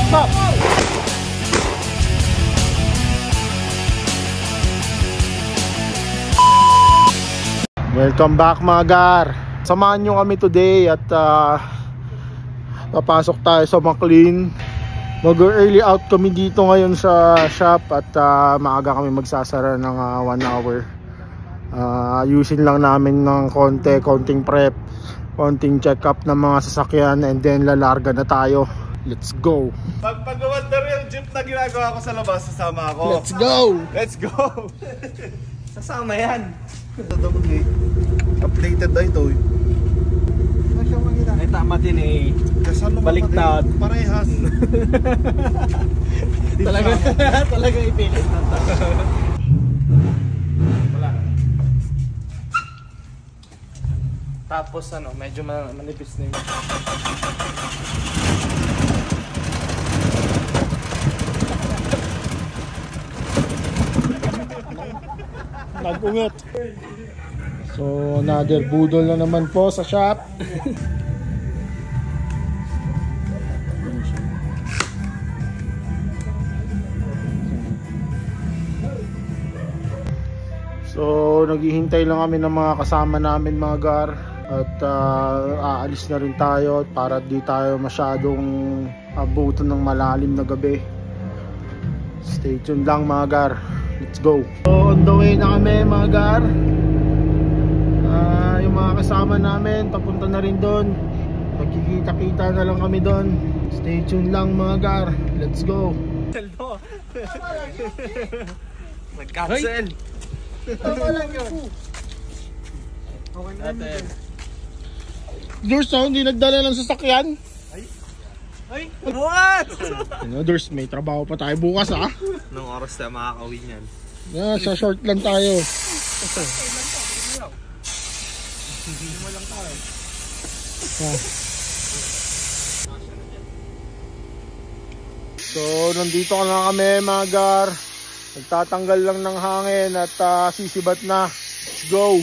Stop! Welcome back mga gar. Samahan nyo kami today at papasok tayo sa McLean. Mag-early out kami dito ngayon sa shop at maaga kami magsasara ng 1 hour. Ayusin lang namin ng konting prep, konting check up ng mga sasakyan, and then lalarga na tayo. Let's go. Pag-uwad na rin yung jeep na ginagawa ko sa labas, sasama ako. Let's go. Let's go. Sasama yan. Updated na ito eh. Ay tama din eh. Baliktad. Parehas. Talaga ipilit na to. Wala. Tapos ano, medyo manipis na yun. Nag-ungot. So another budol na naman po sa shop. So naghihintay lang kami ng mga kasama namin mga gar. At aalis na rin tayo para di tayo masyadong abutan ng malalim na gabi. Stay tuned lang mga gar. Let's go. So on the way na kami mga gar. Yung mga kasama namin papunta na rin doon. Magkikita-kita na lang kami doon. Stay tuned lang mga gar. Let's go. Nag-cancel. Tama lang yun. Okay na. Durs, hindi nagdala ng sasakyan. Ay, what? Ano, Durs, may trabaho pa tayo bukas ha. Nung oras na makakawin yan. Sa short lang tayo. So nandito na kami mga gar. Nagtatanggal lang ng hangin at sisibat na. Let's go.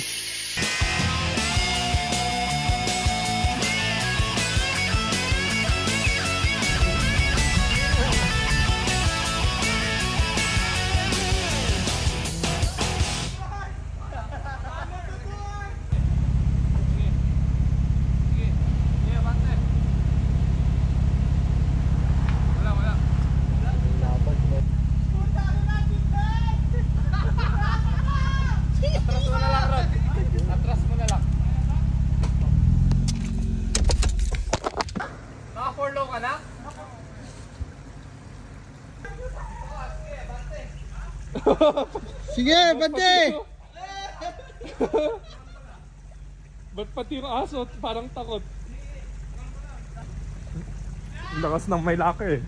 Sige, bante! Ba't pati yung aso parang takot? Lakas ng may laki eh.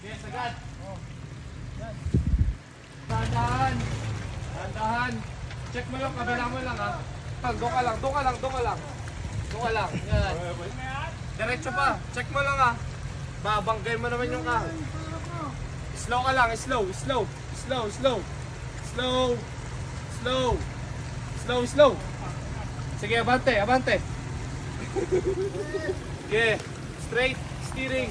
Yes, agad. Dahan-dahan. Dahan-dahan. Check mo lang, kabila mo lang ha. Doon ka lang. Yan. Diretso pa. Check mo lang ha. Babanggay mo naman yung kahon. Slow ka lang, slow. Sige, abante. Okay, straight, steering.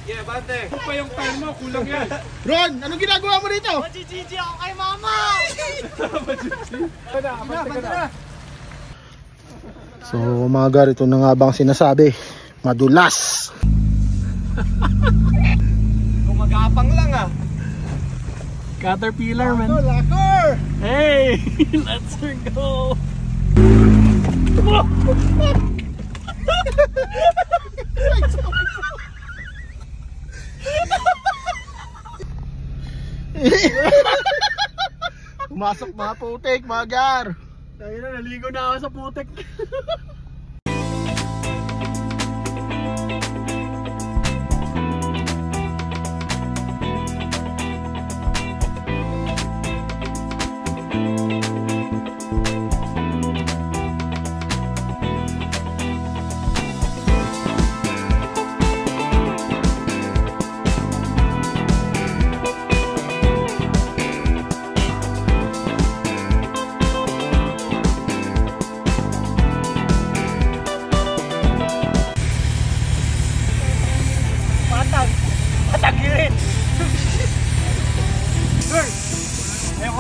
Yeah, abante. Ano pa yung time mo? Kulang yan. Ron, anong ginagawa mo dito? Magji-GG ako kay mama! Abante ka na. So mga gar, ito na nga bang sinasabi? Madulas! Gumagapang lang ah. Caterpillar man. Lakor! Hey! Let's go! Pumasok mga putik, mga gar! Tayo na, naligo na ako sa putek.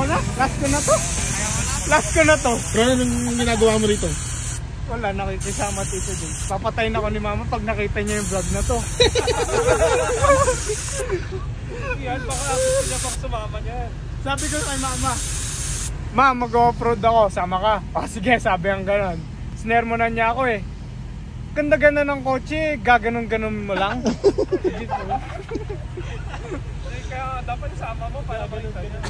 na. Last ko na to. Last ko na to. Pero anong ginagawa mo rito? Wala, nakikisama tito din. Papatayin ako ni mama pag nakita niya yung vlog na to. Yan, baka niya pang sumama niya. Sabi ko kay mama, Ma, mag-off-road ako, sama ka. Oh, sige, sabi ang ganon. Snare mo na niya ako eh. Ganda-ganda ng kotse, gaganon-ganon mo lang. Kaya dapat sama mo para balita niya.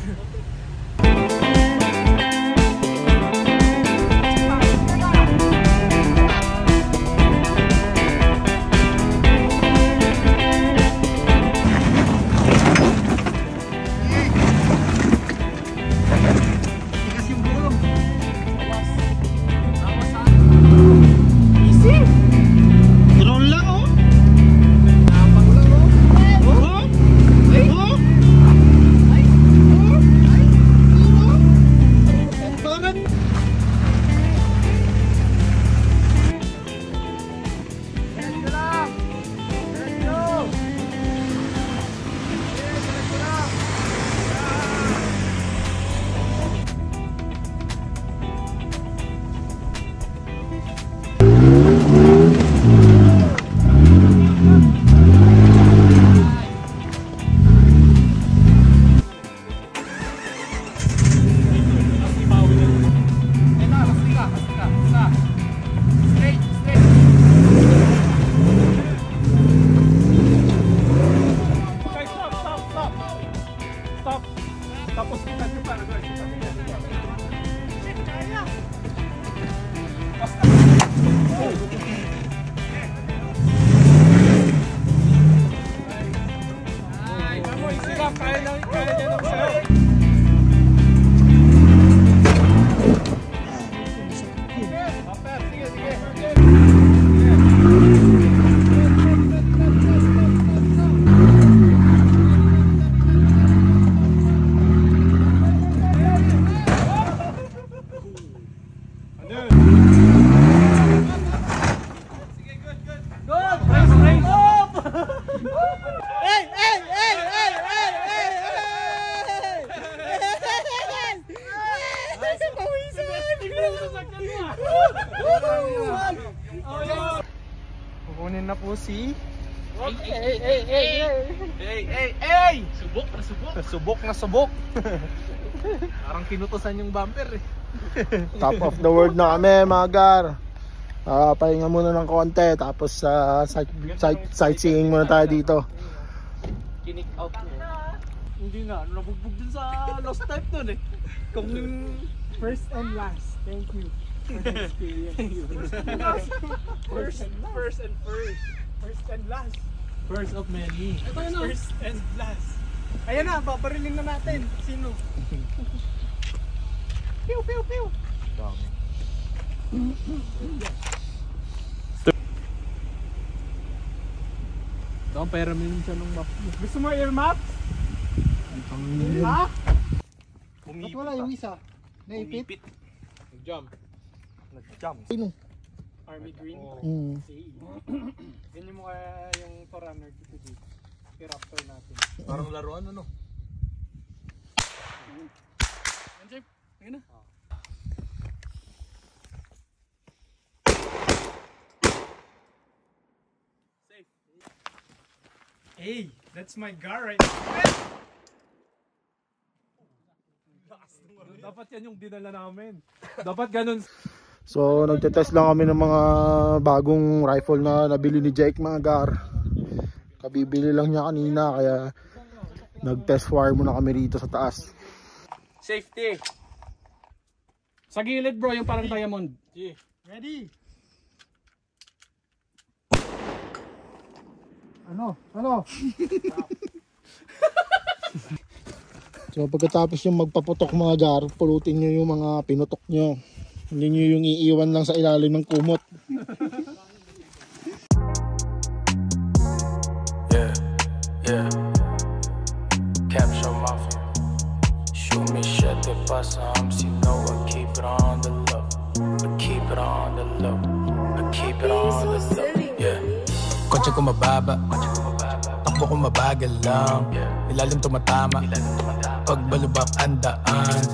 Kukunin na po si Subok na subok. Parang kinutusan yung bumper eh. Top of the world na kami mga gar. Pahinga muna ng konti. Tapos sightseeing muna tayo dito. Kinik out mo. Hindi na, nabugbog din sa lost type nun eh. Kung First and last. Thank you for the experience. first and last. First of many. First and last. Ayan na, babarilin na natin. Sino? Pew, pew, pew. Ito ang pera minsan ng map. Gusto mo air map? Ha? Ba't wala yung isa? Naipit? Nag-jump. Sino? Army Green? Ganyan mo kaya yung Forerunner dito dito. I-raptor natin. Parang laruan ano? Yan, Jeff. Ayun na. Safe. Hey, that's my gar right now. Dapat yan yung dinala namin. Dapat ganun. So nagtetest lang kami ng mga bagong rifle na nabili ni Jake mga gar. Kabibili lang niya kanina kaya nag-test fire muna kami rito sa taas. Safety. Sa gilid bro, yung parang diamond. Ready? Ano? So pagkatapos yung magpaputok mga gar, pulutin nyo yung mga pinutok nyo. Hindi nyo yung iiwan lang sa ilalim ng kumot. Yeah. Capture mafia. Shoot me shit, they bust arms. You know I keep it on the low. I keep it on the low. I keep it on the low. Yeah. Kotse ko mababa. Takbo ko mabagal lang. Ilalim tumatama. pagbalubak ang daan.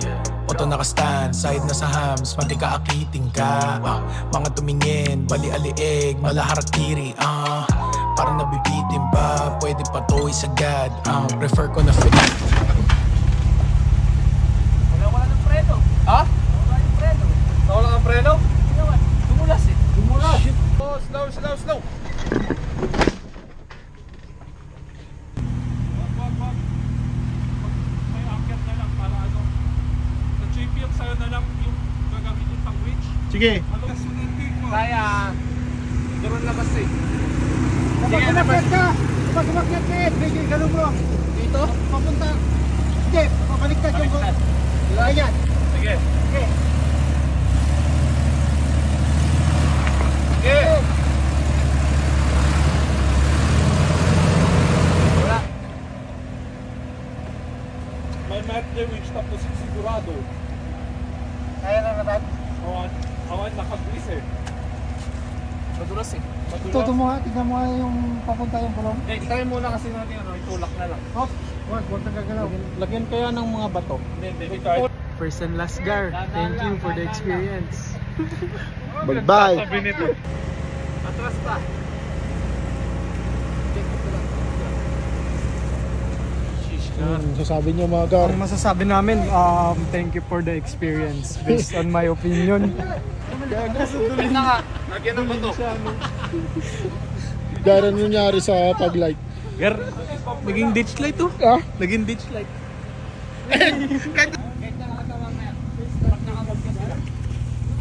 Oto nakastand, side na sa hams, matika akiting ka. Mga tumingin, bali-aliig, malaharakiri. Parang nabibitin ba, pwede patuloy sagad. Prefer ko na fit. Wala ng preno. Ha? Wala ng preno. Wala ng preno? Dumulas eh. Dumulas. Oh, slow. May akyat na lang para ano. Na-chip yung sa'yo na lang yung gagamitin pang winch. Sige. Ano kasi nandito mo? Kaya, doon labas eh. Kapag umakyat ka, bigay ka mo. Dito? Papunta. Hindi, papaliktad yung Baliktad. Ayan. Sige. Okay. Sige. Wala. May mat na winch tapos sigurado. Kaya na naman. Awan nakagwis eh. Madulas eh. Ito mo nga, tignan mo nga yung papunta yung kulong. Hindi, tayo muna kasi natin ano, itulak na lang. Hop, huwag nang gagalaw. Lagyan kaya ng mga bato. Hindi. First and last, Gar. Thank you for the experience. Bye-bye. Atras pa. Sasabi niyo mga Gar. Ang masasabi namin, thank you for the experience based on my opinion. Tuloy na nga. Lagyan ng bato. Gar, ano nangyari sa pag-light? Gar, naging ditch light to. Ah? Naging ditch light.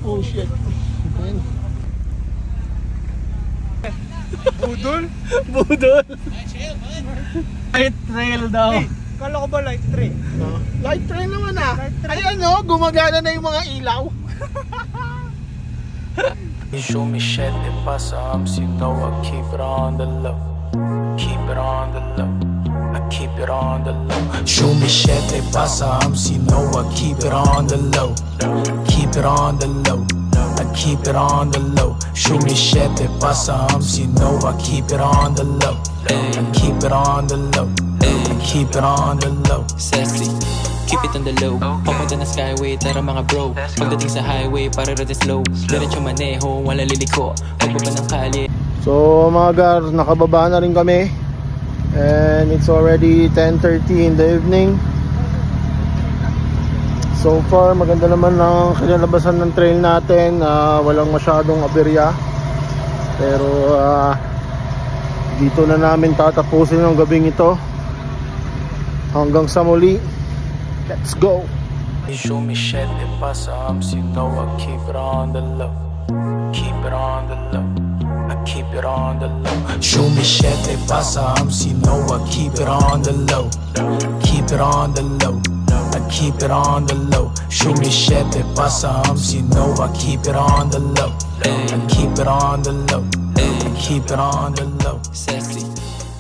Oh shit. Ayan. Budol. Light trail daw. Kala ko ba light tray? Light train naman ah. Ayan no, gumagana na yung mga ilaw. Show me shit, it pasa arms, you know I keep it on the low. Keep it on the low. I keep it on the low. Show me shit, it pasa arms, you know I keep it on the low. Keep it on the low. I keep it on the low. Show me shit, it pasa arms, you know I keep it on the low. I keep it on the low. I keep it on the low. Sassy, keep it on the low. Papunta na skyway, tara mga bro. Pagdating sa highway, para rin slow. Diretso maneho, wala liliko. Pagbaba ng kali. So mga Gar, nakababa na rin kami. And it's already 10:30 in the evening. So far, maganda naman ang kinalabasan ng trail natin. Walang masyadong aberya. Pero dito na namin tatapusin ang gabing ito. Hanggang sa muli. Let's go! Show me shit, it pasa arms, you know I keep it on the low. Keep it on the low. I keep it on the low. Show me shit, it pasa arms, you know I keep it on the low. Keep it on the low. I keep it on the low. Show me shit, it pasa arms, you know I keep it on the low. I keep it on the low. I keep it on the low. Sassy,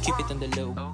keep it on the low.